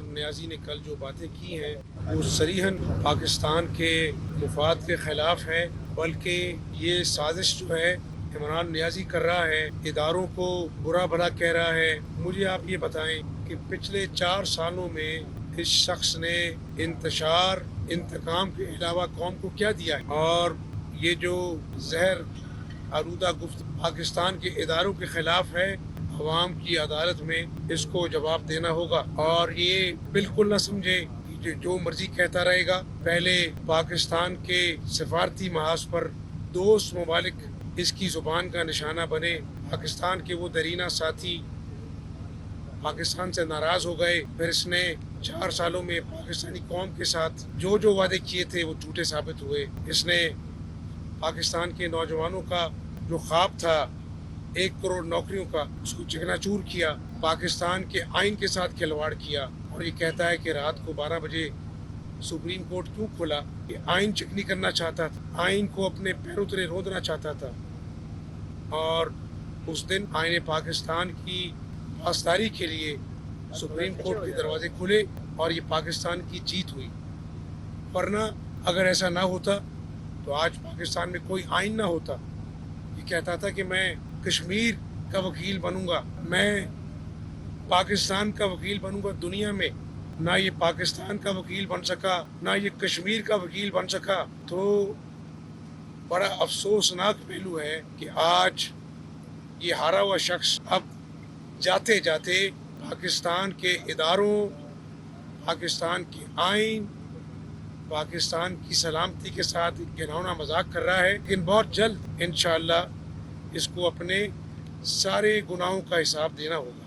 نیازی نے کل جو باتیں کی ہیں وہ صریحاً پاکستان کے مفاد کے خلاف ہے، بلکہ یہ سازش جو ہے عمران نیازی کر رہا ہے، اداروں کو برا بھلا کہہ رہا ہے۔ مجھے آپ یہ بتائیں کہ پچھلے 4 سالوں میں اس شخص نے انتشار، انتقام کے علاوہ قوم کو کیا دیا ہے؟ اور یہ جو زہر آلودہ گفت پاکستان کے اداروں کے خلاف ہے، عوام کی عدالت میں اس کو جواب دینا ہوگا۔ اور یہ بالکل نہ سمجھے کہ جو مرضی کہتا رہے گا۔ پہلے پاکستان کے سفارتی محاذ پر دوست ممالک اس کی زبان کا نشانہ بنے، پاکستان کے وہ درینہ ساتھی پاکستان سے ناراض ہو گئے، پھر اس نے 4 سالوں میں پاکستانی قوم کے ساتھ جو وعدے کیے تھے وہ جھوٹے ثابت ہوئے۔ اس نے پاکستان کے نوجوانوں کا جو خواب تھا 1 کروڑ نوکریوں کا، اس کو چکنا چور کیا، پاکستان کے آئین کے ساتھ کھلواڑ کیا، اور یہ کہتا ہے کہ رات کو 12 بجے سپریم کورٹ کیوں کھلا؟ کہ آئین چکنی کرنا چاہتا تھا، آئین کو اپنے پیروں تلے رودنا چاہتا تھا۔ اور اس دن آئین پاکستان کی پاسداری کے لیے سپریم کورٹ کے دروازے کھلے اور یہ پاکستان کی جیت ہوئی۔ ورنہ اگر ایسا نہ ہوتا تو آج پاکستان میں کوئی آئین نہ ہوتا۔ یہ کہتا تھا کہ میں کشمیر کا وکیل بنوں گا، میں پاکستان کا وکیل بنوں گا دنیا میں، نہ یہ پاکستان کا وکیل بن سکا، نہ یہ کشمیر کا وکیل بن سکا۔ تو بڑا افسوسناک پہلو ہے کہ آج یہ ہارا ہوا شخص اب جاتے جاتے پاکستان کے اداروں، پاکستان کے آئین، پاکستان کی سلامتی کے ساتھ گھناؤنا مذاق کر رہا ہے، لیکن بہت جلد انشاءاللہ اس کو اپنے سارے گناہوں کا حساب دینا ہوگا۔